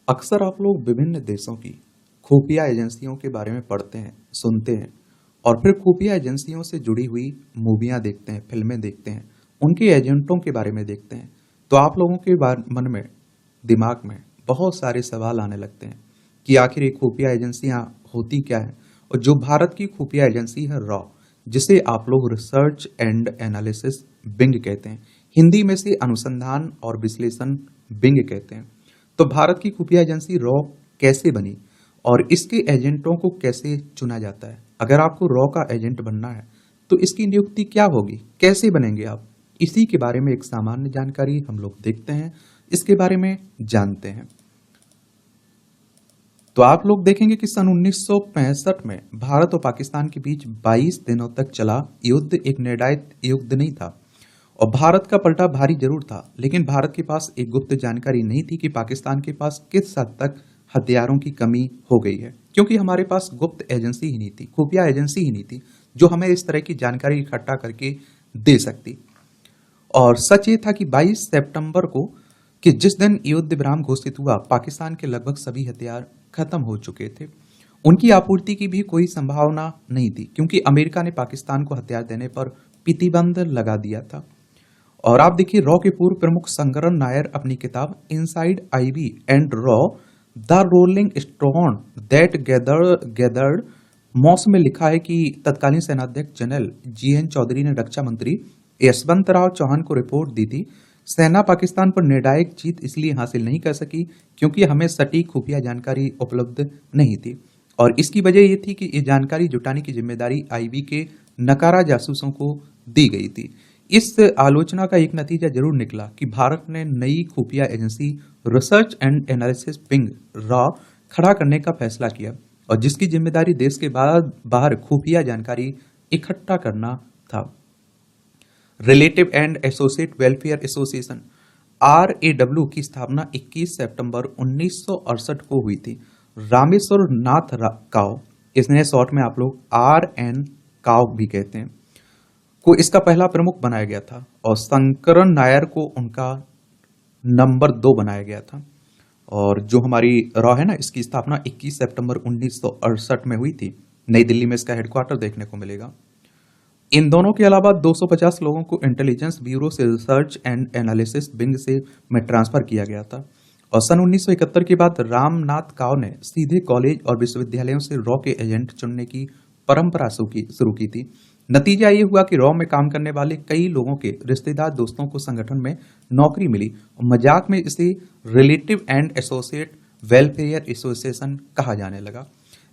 अक्सर आप लोग विभिन्न देशों की खुफिया एजेंसियों के बारे में पढ़ते हैं, सुनते हैं और फिर खुफिया एजेंसियों से जुड़ी हुई मूवियाँ देखते हैं, फिल्में देखते हैं, उनके एजेंटों के बारे में देखते हैं। तो आप लोगों के मन में, दिमाग में बहुत सारे सवाल आने लगते हैं कि आखिर ये खुफिया एजेंसियाँ होती क्या हैं। और जो भारत की खुफिया एजेंसी है रॉ, जिसे आप लोग रिसर्च एंड एनालिसिस विंग कहते हैं, हिंदी में से अनुसंधान और विश्लेषण विंग कहते हैं। तो भारत की खुफिया एजेंसी रॉ कैसे बनी और इसके एजेंटों को कैसे चुना जाता है? अगर आपको रॉ का एजेंट बनना है तो इसकी नियुक्ति क्या होगी, कैसे बनेंगे आप? इसी के बारे में एक सामान्य जानकारी हम लोग देखते हैं, इसके बारे में जानते हैं। तो आप लोग देखेंगे कि सन 1965 में भारत और पाकिस्तान के बीच 22 दिनों तक चला युद्ध एक निर्णायक युद्ध नहीं था और भारत का पलटा भारी जरूर था, लेकिन भारत के पास एक गुप्त जानकारी नहीं थी कि पाकिस्तान के पास किस हद तक हथियारों की कमी हो गई है, क्योंकि हमारे पास गुप्त एजेंसी ही नहीं थी, खुफिया एजेंसी ही नहीं थी जो हमें इस तरह की जानकारी इकट्ठा करके दे सकती। और सच ये था कि 22 सितंबर को, कि जिस दिन युद्ध विराम घोषित हुआ, पाकिस्तान के लगभग सभी हथियार खत्म हो चुके थे। उनकी आपूर्ति की भी कोई संभावना नहीं थी, क्योंकि अमेरिका ने पाकिस्तान को हथियार देने पर प्रतिबंध लगा दिया था। और आप देखिए, रॉ के पूर्व प्रमुख शंकरन नायर अपनी किताब इनसाइड आईबी एंड रॉ the rolling stone that gathered moss में लिखा है कि तत्कालीन सेनाध्यक्ष जनरल जीएन चौधरी ने रक्षा मंत्री यशवंत राव चौहान को रिपोर्ट दी थी, सेना पाकिस्तान पर निर्णायक जीत इसलिए हासिल नहीं कर सकी क्योंकि हमें सटीक खुफिया जानकारी उपलब्ध नहीं थी। और इसकी वजह यह थी कि ये जानकारी जुटाने की जिम्मेदारी आईबी के नकारा जासूसों को दी गई थी। इस आलोचना का एक नतीजा जरूर निकला कि भारत ने नई खुफिया agency research and analysis wing raw खड़ा करने का फैसला किया, और जिसकी जिम्मेदारी देश के बाहर खुफिया जानकारी इकट्ठा करना था। Relative and associate welfare association RAW की स्थापना 21 सितंबर 1968 को हुई थी। रामेश्वर नाथ काव, इसने शॉर्ट में आप लोग RN काव भी कहते हैं, को इसका पहला प्रमुख बनाया गया था, और शंकरन नायर को उनका नंबर 2 बनाया गया था। और जो हमारी रॉ है ना, इसकी स्थापना 21 सितंबर 1968 में हुई थी। नई दिल्ली में इसका हेडक्वार्टर देखने को मिलेगा। इन दोनों के अलावा 250 लोगों को इंटेलिजेंस ब्यूरो से रिसर्च एंड एनालिसिस विंग से में ट्रांसफर किया गया था। और सन 1971 के बाद रामनाथ काव ने सीधे कॉलेज और विश्वविद्यालयों से रॉ के एजेंट चुनने की परंपरा शुरू की थी। नतीजा ये हुआ कि रॉ में काम करने वाले कई लोगों के रिश्तेदार दोस्तों को संगठन में नौकरी मिली, और मजाक में इसे relative and associate welfare association कहा जाने लगा।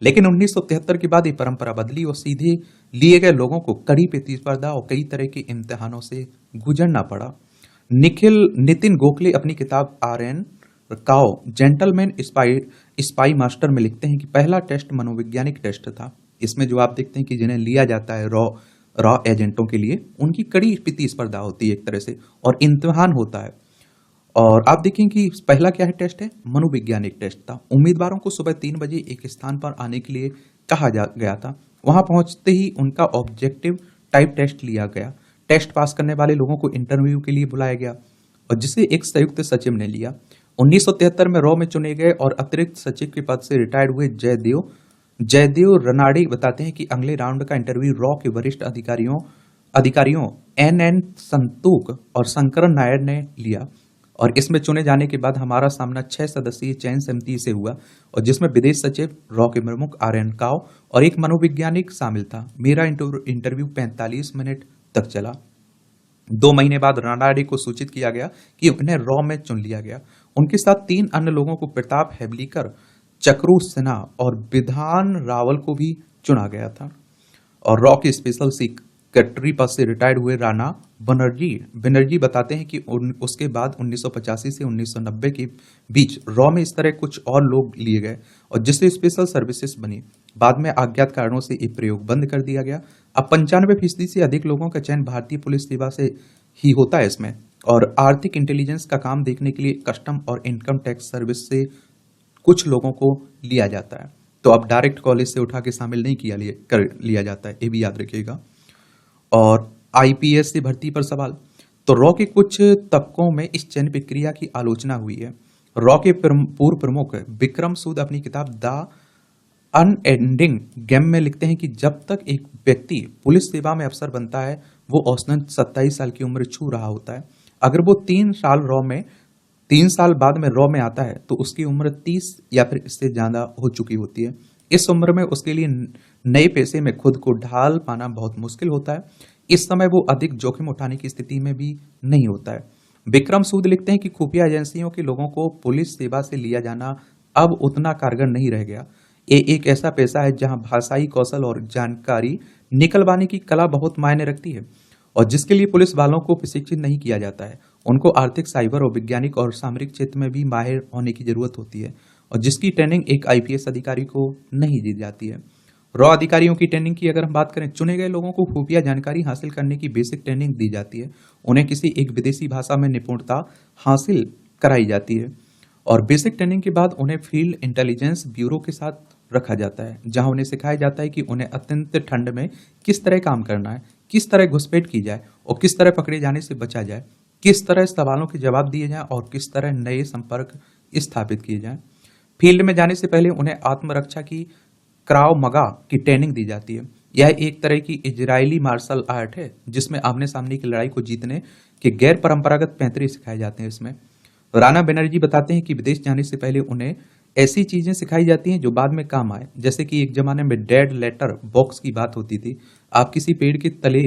लेकिन 1973 के बाद ये परंपरा बदली और सीधे लिए गए लोगों को कड़ी प्रतिस्पर्धा और कई तरह के इम्तिहानों से गुजरना पड़ा। नितिन गोखले अपनी किताब RN काओ जेंटलमैन स्पाई मास्टर में लिखते हैं कि पहला टेस्ट मनोवैज्ञानिक टेस्ट था। इसमें जो आप देखते हैं कि जिन्हें लिया जाता है रॉ एजेंटों के लिए, उनकी कड़ी प्रतिस्पर्धा होती है एक तरह से, और इम्तिहान होता है। और आप देखें कि पहला क्या है टेस्ट है, मनोवैज्ञानिक टेस्ट था। उम्मीदवारों को सुबह 3 बजे एक स्थान पर आने के लिए कहा गया था। वहां पहुंचते ही उनका ऑब्जेक्टिव टाइप टेस्ट लिया गया। टेस्ट पास करने वाले लोगों को इंटरव्यू के लिए बुलाया गया, और जिसे एक संयुक्त सचिव ने लिया। 1973 में रॉ में चुने गए और अतिरिक्त सचिव के पद से रिटायर्ड हुए जयदेव रनाडे बताते हैं कि अगले राउंड का इंटरव्यू रॉ के वरिष्ठ अधिकारियों NN संतूक और शंकरन नायर ने लिया। और इसमें चुने जाने के बाद हमारा सामना 6 सदस्यीय चयन समिति से हुआ, और जिसमें विदेश सचिव, रॉ के प्रमुख RN काव और एक मनोवैज्ञानिक शामिल था। मेरा इंटरव्यू 45 मिनट तक चला। 2 महीने बाद रानाडे को सूचित किया गया कि उन्हें रॉ में चुन लिया गया। उनके साथ 3 अन्य लोगों को, प्रताप हेबलीकर, चक्रू सिन्हा और विधान रावल को भी चुना गया था। और रॉ के स्पेशल सेक्रेटरी पद से रिटायर्ड हुए राणा बनर्जी बताते हैं कि उसके बाद 1985 से 1990 के बीच रॉ में इस तरह कुछ और लोग लिए गए, और जिससे स्पेशल सर्विसेज बनी। बाद में अज्ञात कारणों से ये प्रयोग बंद कर दिया गया। अब 95% से अधिक लोगों का चयन भारतीय पुलिस सेवा से ही होता है इसमें, और आर्थिक इंटेलिजेंस का काम देखने के लिए कस्टम और इनकम टैक्स सर्विस से कुछ लोगों को लिया जाता है। तो अब डायरेक्ट कॉलेज से उठा के शामिल नहीं कर लिया जाता है, ये भी याद रखिएगा। और IPS से भर्ती पर सवाल, तो रॉ के कुछ तबकों में इस चयन प्रक्रिया की आलोचना हुई है। रॉ के पूर्व प्रमुख विक्रम सूद अपनी किताब द अनएंडिंग गेम में लिखते हैं कि जब तक एक व्यक्ति पुलिस सेवा में अफसर बनता है वो औसतन 27 साल की उम्र छू रहा होता है। अगर वो 3 साल बाद में रॉ में आता है तो उसकी उम्र 30 या फिर इससे ज्यादा हो चुकी होती है। इस उम्र में उसके लिए नए पेशे में खुद को ढाल पाना बहुत मुश्किल होता है। इस समय वो अधिक जोखिम उठाने की स्थिति में भी नहीं होता है। विक्रम सूद लिखते हैं कि खुफिया एजेंसियों के लोगों को पुलिस सेवा से लिया जाना अब उतना कारगर नहीं रह गया। ये एक ऐसा पेशा है जहां भाषाई कौशल और जानकारी निकलवाने की कला बहुत मायने रखती है और जिसके लिए पुलिस वालों को प्रशिक्षित नहीं किया जाता है। उनको आर्थिक, साइबर और वैज्ञानिक और सामरिक क्षेत्र में भी माहिर होने की जरूरत होती है और जिसकी ट्रेनिंग एक आईपीएस अधिकारी को नहीं दी जाती है। रॉ अधिकारियों की ट्रेनिंग की अगर हम बात करें, चुने गए लोगों को खुफिया जानकारी हासिल करने की बेसिक ट्रेनिंग दी जाती है। उन्हें किसी एक विदेशी भाषा में निपुणता हासिल कराई जाती है और बेसिक ट्रेनिंग के बाद उन्हें फील्ड इंटेलिजेंस ब्यूरो के साथ रखा जाता है, जहां उन्हें सिखाया जाता है कि उन्हें अत्यंत ठंड में किस तरह काम करना है, किस तरह घुसपैठ की जाए और किस तरह पकड़े जाने से बचा जाए, किस तरह सवालों के जवाब दिए जाएं और किस तरह नए संपर्क स्थापित किए जाएं। फील्ड में जाने से पहले उन्हें आत्मरक्षा की क्राव मगा की ट्रेनिंग दी जाती है। यह एक तरह की इजरायली मार्शल आर्ट है जिसमें आमने सामने की लड़ाई को जीतने के गैर परंपरागत पैंतरे सिखाए जाते हैं। इसमें राणा बनर्जी बताते हैं कि विदेश जाने से पहले उन्हें ऐसी चीजें सिखाई जाती हैं जो बाद में काम आए। जैसे कि एक जमाने में डेड लेटर बॉक्स की बात होती थी। आप किसी पेड़ के तले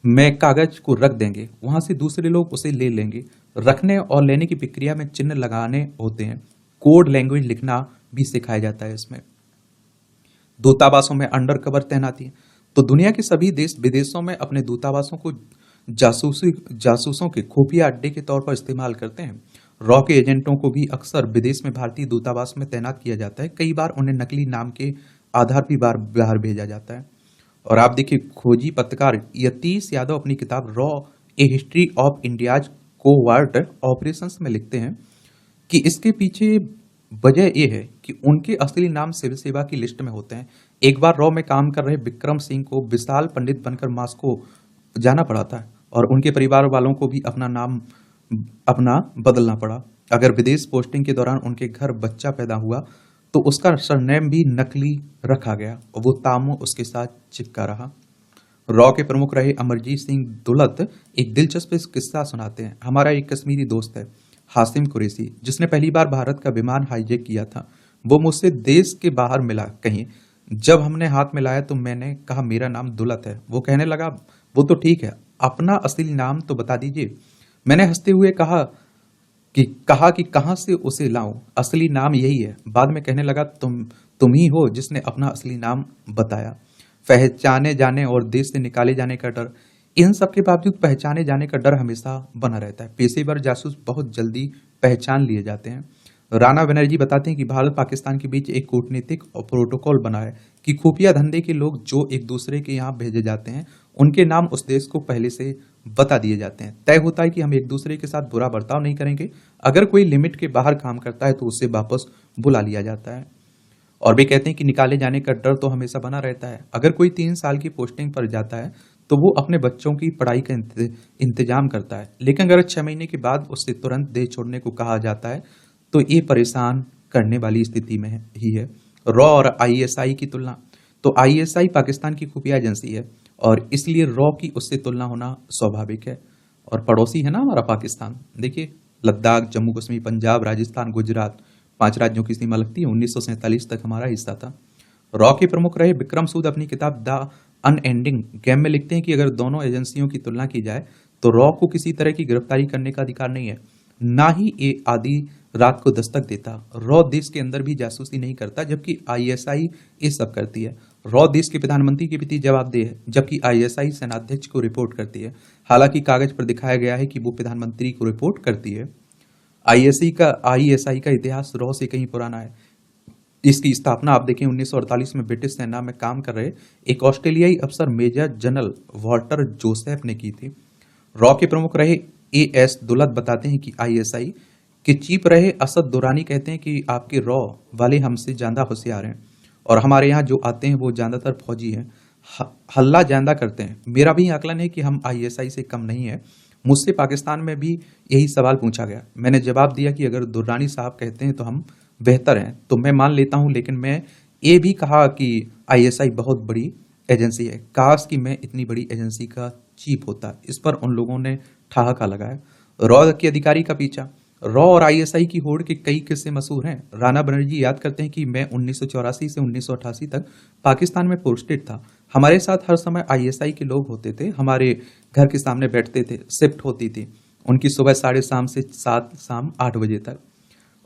में कागज को रख देंगे, वहां से दूसरे लोग उसे ले लेंगे। रखने और लेने की प्रक्रिया में चिन्ह लगाने होते हैं। कोड लैंग्वेज लिखना भी सिखाया जाता है। इसमें दूतावासों में अंडर कवर तैनाती, तो दुनिया के सभी देश विदेशों में अपने दूतावासों को जासूसों के खुफिया अड्डे के तौर पर इस्तेमाल करते हैं। रॉ के एजेंटों को भी अक्सर विदेश में भारतीय दूतावास में तैनात किया जाता है। कई बार उन्हें नकली नाम के आधार पर बाहर भेजा जाता है। और आप देखिए, खोजी पत्रकार यतीश यादव अपनी किताब raw A history of India's covert operations में लिखते हैं कि इसके पीछे वजह यह है कि उनके असली नाम सिविल सेवा की लिस्ट में होते हैं। एक बार रॉ में काम कर रहे विक्रम सिंह को विशाल पंडित बनकर मॉस्को जाना पड़ा था और उनके परिवार वालों को भी अपना बदलना पड़ा। अगर विदेश पोस्टिंग के दौरान उनके घर बच्चा पैदा हुआ तो उसका सरनेम भी नकली रखा गया और वो तामो उसके साथ चिपका रहा। रॉ के प्रमुख रहे अमरजीत सिंह दुलत एक दिलचस्प किस्सा सुनाते हैं। हमारा एक कश्मीरी दोस्त है हासिम कुरैशी, जिसने पहली बार भारत का विमान हाईजैक किया था। वो मुझसे देश के बाहर मिला कहीं। जब हमने हाथ मिलाया तो मैंने कहा मेरा नाम दुलत है। वो कहने लगा वो तो ठीक है, अपना असली नाम तो बता दीजिए। मैंने हंसते हुए कहा कि कहां से उसे लाऊं, असली नाम यही है। बाद में कहने लगा तुम ही हो जिसने अपना असली नाम बताया। पहचाने जाने और देश से निकाले जाने का डर, इन सब के बावजूद पहचाने जाने का डर हमेशा बना रहता है। पेशेवर जासूस बहुत जल्दी पहचान लिए जाते हैं। राणा बनर्जी बताते हैं कि भारत पाकिस्तान के बीच एक कूटनीतिक और प्रोटोकॉल बना है कि खुफिया धंधे के लोग जो एक दूसरे के यहाँ भेजे जाते हैं उनके नाम उस देश को पहले से बता दिए जाते हैं। तय होता है कि हम एक दूसरे के साथ बुरा बर्ताव नहीं करेंगे। अगर कोई लिमिट के बाहर काम करता है तो उससे वापस बुला लिया जाता है। और वे कहते हैं कि निकाले जाने का डर तो हमेशा बना रहता है। अगर कोई 3 साल की पोस्टिंग पर जाता है तो वो अपने बच्चों की पढ़ाई का इंतजाम करता है, लेकिन अगर 6 महीने के बाद उससे तुरंत देश छोड़ने को कहा जाता है तो ये परेशान करने वाली स्थिति में ही है। रॉ और आईएसआई की तुलना, तो आईएसआई पाकिस्तान की खुफिया एजेंसी है और इसलिए रॉ की उससे तुलना होना स्वाभाविक है। और पड़ोसी है ना हमारा पाकिस्तान, देखिए लद्दाख, जम्मू कश्मीर, पंजाब, राजस्थान, गुजरात, 5 राज्यों की सीमा लगती है। 1947 तक हमारा हिस्सा था। रॉ के प्रमुख रहे विक्रम सूद अपनी किताब द अनएंडिंग गेम में लिखते हैं कि अगर दोनों एजेंसियों की तुलना की जाए तो रॉ को किसी तरह की गिरफ्तारी करने का अधिकार नहीं है, ना ही ये आधी रात को दस्तक देता। रॉ देश के अंदर भी जासूसी नहीं करता, जबकि आईएसआई ये सब करती है। रॉ देश के प्रधानमंत्री के प्रति जवाबदेह है, जबकि आईएसआई सेनाध्यक्ष को रिपोर्ट करती है। हालांकि कागज पर दिखाया गया है कि वो प्रधानमंत्री को रिपोर्ट करती है। आईएसआई का इतिहास रॉ से कहीं पुराना है। इसकी स्थापना आप देखें 1948 में ब्रिटिश सेना में काम कर रहे एक ऑस्ट्रेलियाई अफसर मेजर जनरल वॉल्टर जोसेफ ने की थी। रॉ के प्रमुख रहे एएस दुलत बताते हैं कि आईएसआई के चीफ रहे असद दुरानी कहते हैं कि आपके रॉ वाले हमसे ज्यादा होशियार हैं और हमारे यहाँ जो आते हैं वो ज्यादातर फौजी हैं, हल्ला ज्यादा करते हैं। मेरा भी आकलन है कि हम आईएसआई से कम नहीं है। मुझसे पाकिस्तान में भी यही सवाल पूछा गया। मैंने जवाब दिया कि अगर दुर्रानी साहब कहते हैं तो हम बेहतर हैं तो मैं मान लेता हूं, लेकिन मैं ये भी कहा कि आईएसआई बहुत बड़ी एजेंसी है, काश कि मैं इतनी बड़ी एजेंसी का चीफ होता। इस पर उन लोगों ने ठहाका लगाया। रॉ के अधिकारी का पीछा। रॉ और आईएसआई की होड़ के कई किस्से मशहूर हैं। राणा बनर्जी याद करते हैं कि मैं 1984 से 1988 तक पाकिस्तान में पोस्टेड था। हमारे साथ हर समय आईएसआई के लोग होते थे, हमारे घर के सामने बैठते थे, शिफ्ट होती थी उनकी सुबह 7:30 से 7 शाम 8 बजे तक।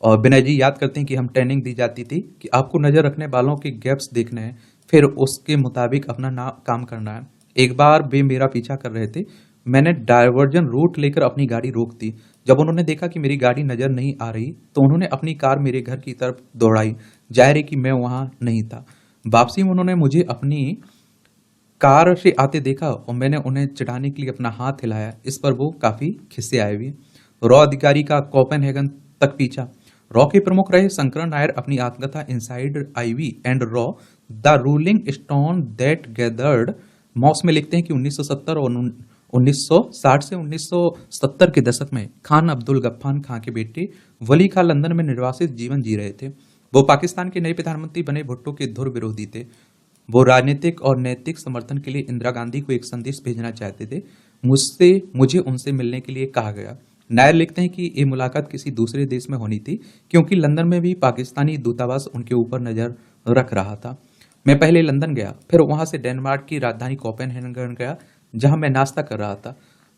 और विनय जी याद करते हैं कि हम ट्रेनिंग दी जाती थी कि आपको नजर रखने वालों के गैप्स देखने हैं, फिर उसके मुताबिक अपना काम करना है। एक बार वे मेरा पीछा कर रहे थे, मैंने डायवर्जन रूट लेकर अपनी गाड़ी रोक दी। जब उन्होंने देखा कि मेरी गाड़ी नजर नहीं आ रही तो उन्होंने अपनी कार मेरे घर की तरफ दौड़ाई। जाहिर है कि मैं वहां नहीं था। वापसी में उन्होंने मुझे अपनी कार से आते देखा और मैंने उन्हें चिढ़ाने के लिए अपना हाथ हिलाया। इस पर वो काफी खिस्से आए हुए। रॉ अधिकारी का कोपेनहेगन तक पीछा। रॉ के प्रमुख रहे शंकरन नायर अपनी आत्मकथा इनसाइड आईवी एंड रॉ the ruling stone that gathered moss में लिखते हैं कि 1970 और 1960 से 1970 के दशक में खान अब्दुल गफ्फार खां के बेटे वली खां लंदन में निर्वासित जीवन जी रहे थे। वो पाकिस्तान के नए प्रधानमंत्री बने भुट्टो के धुर विरोधी थे। वो राजनीतिक और नैतिक समर्थन के लिए इंदिरा गांधी को एक संदेश भेजना चाहते थे। मुझे उनसे मिलने के लिए कहा गया। नायर लिखते हैं कि ये मुलाकात किसी दूसरे देश में होनी थी क्योंकि लंदन में भी पाकिस्तानी दूतावास उनके ऊपर नजर रख रहा था। मैं पहले लंदन गया, फिर वहां से डेनमार्क की राजधानी कोपेनहेगन गया जहां मैं नाश्ता कर रहा था।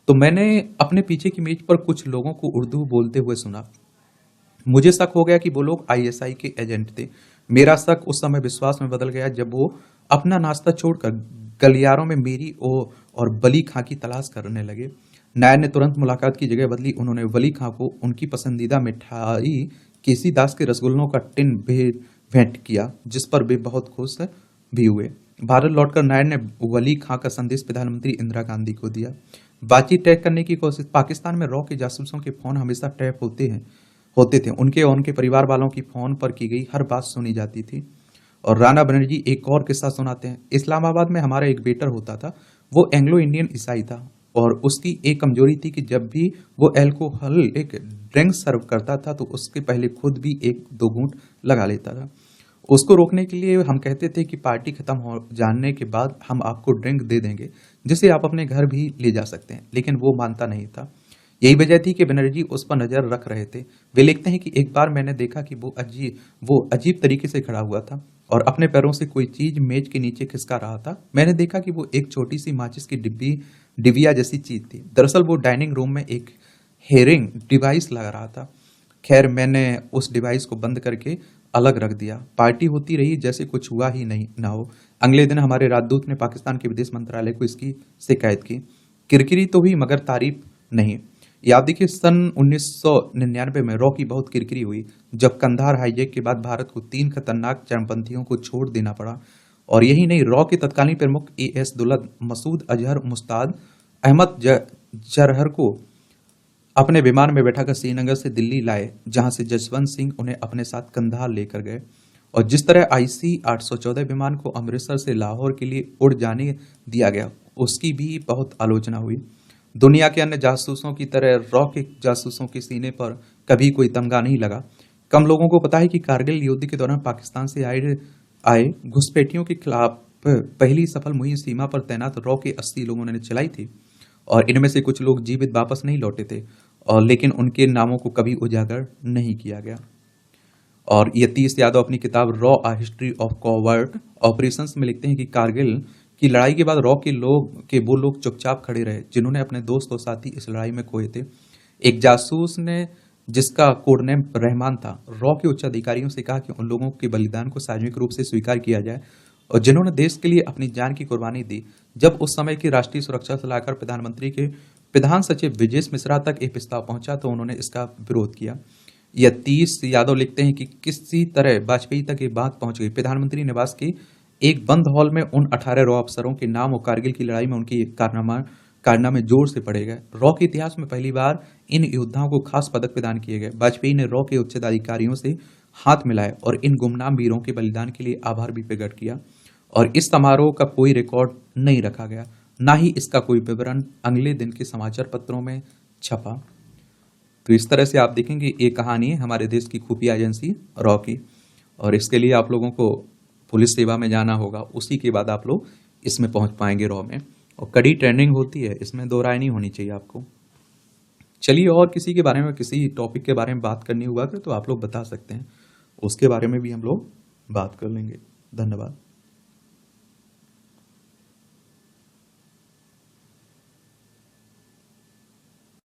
तो मैंने अपने पीछे की मेज पर कुछ लोगों को उर्दू बोलते हुए सुना। मुझे शक हो गया कि वो लोग आईएसआई के एजेंट थे। मेरा शक उस समय विश्वास में बदल गया जब वो अपना नाश्ता छोड़कर गलियारों में मेरी और वली खां की तलाश करने लगे। नायर ने तुरंत मुलाकात की जगह बदली। उन्होंने वली खां को उनकी पसंदीदा मिठाई केसी दास के रसगुल्लों का टिन भेंट किया, जिस पर वे बहुत खुश भी हुए। भारत लौटकर नायर ने वली खां का संदेश प्रधानमंत्री इंदिरा गांधी को दिया। बातचीत ट्रैक करने की कोशिश। पाकिस्तान में रॉ के जासूसों के फोन हमेशा ट्रैप होते थे। उनके और उनके परिवार वालों की फोन पर की गई हर बात सुनी जाती थी। और राणा बनर्जी एक और किस्सा सुनाते हैं। इस्लामाबाद में हमारा एक वेटर होता था। वो एंग्लो इंडियन ईसाई था और उसकी एक कमजोरी थी कि जब भी वो अल्कोहल एक ड्रिंक सर्व करता था तो उसके पहले खुद भी 1-2 घूंट लगा लेता था। उसको रोकने के लिए हम कहते थे कि पार्टी खत्म हो जाने के बाद हम आपको ड्रिंक दे देंगे जिसे आप अपने घर भी ले जा सकते हैं, लेकिन वो मानता नहीं था। यही वजह थी कि बनर्जी उस पर नजर रख रहे थे। वे लिखते हैं कि एक बार मैंने देखा कि वो अजीब तरीके से खड़ा हुआ था और अपने पैरों से कोई चीज मेज के नीचे खिसका रहा था। मैंने देखा कि वो एक छोटी सी माचिस की डिबिया जैसी चीज थी। दरअसल वो डाइनिंग रूम में एक हेयरिंग डिवाइस लगा रहा था। खैर, मैंने उस डिवाइस को बंद करके अलग रख दिया। पार्टी होती रही जैसे कुछ हुआ ही नहीं ना हो। अगले दिन हमारे राजदूत ने पाकिस्तान के विदेश मंत्रालय को इसकी शिकायत की। किरकिरी तो हुई मगर तारीफ नहीं। याद देखिए, सन 1999 में रॉ की बहुत किरकिरी हुई जब कंधार हाईजैक के बाद भारत को 3 खतरनाक चरमपंथियों को छोड़ देना पड़ा। और यही नहीं, रॉ के तत्कालीन प्रमुख एएस दुलत मसूद अजहर मुस्ताद अहमद जरहर को अपने विमान में बैठाकर श्रीनगर से दिल्ली लाए, जहां से जसवंत सिंह उन्हें अपने साथ कंधार लेकर गए। और जिस तरह IC 814 विमान को अमृतसर से लाहौर के लिए उड़ जाने दिया गया, उसकी भी बहुत आलोचना हुई। दुनिया के अन्य जासूसों की तरह रॉ के जासूसों के सीने पर कभी कोई तमगा नहीं लगा। कम लोगों को पता है कि कारगिल युद्ध के दौरान पाकिस्तान से आए घुसपैठियों के खिलाफ पहली सफल मुहिम सीमा पर तैनात रॉ के 80 लोगों ने चलाई थी और इनमें से कुछ लोग जीवित वापस नहीं लौटे थे, और लेकिन उनके नामों को कभी उजागर नहीं किया गया। और यतीश यादव अपनी किताब रॉ a history of covert operations में लिखते हैं कि कारगिल की लड़ाई के बाद रॉ के वो लोग चुपचाप खड़े रहे जिन्होंने अपने दोस्त और साथी इस लड़ाई में खोए थे। एक जासूस ने, जिसका कोड नेम रहमान था, रॉ के उच्च अधिकारियों से कहा कि उन लोगों के बलिदान को सार्वजनिक रूप से स्वीकार किया जाए और जिन्होंने देश के लिए अपनी जान की कुर्बानी दी। जब उस समय की राष्ट्रीय सुरक्षा सलाहकार प्रधानमंत्री के प्रधान सचिव विजेश मिश्रा तक एक प्रस्ताव पहुंचा तो उन्होंने इसका विरोध किया। यतीश यादव लिखते हैं कि किसी तरह वाजपेयी तक ये बात पहुंच गई। प्रधानमंत्री निवास के एक बंद हॉल में उन 18 रॉ अफसरों के नाम और कारगिल की लड़ाई में उनकी कारनामे जोर से पढ़े गए। रॉ के इतिहास में पहली बार इन योद्धाओं को खास पदक प्रदान किए गए। वाजपेयी ने रॉ के उच्च अधिकारियों से हाथ मिलाए और इन गुमनाम वीरों के बलिदान के लिए आभार भी प्रकट किया। और इस समारोह का कोई रिकॉर्ड नहीं रखा गया, ना ही इसका कोई विवरण अगले दिन के समाचार पत्रों में छपा। तो इस तरह से आप देखेंगे ये कहानी है हमारे देश की खुफिया एजेंसी रॉ की, और इसके लिए आप लोगों को पुलिस सेवा में जाना होगा, उसी के बाद आप लोग इसमें पहुंच पाएंगे रॉ में। और कड़ी ट्रेंडिंग होती है, इसमें दो राय नहीं होनी चाहिए आपको। चलिए, और किसी के बारे में, किसी टॉपिक के बारे में बात करनी हुआ तो आप लोग बता सकते हैं, उसके बारे में भी हम लोग बात कर लेंगे। धन्यवाद।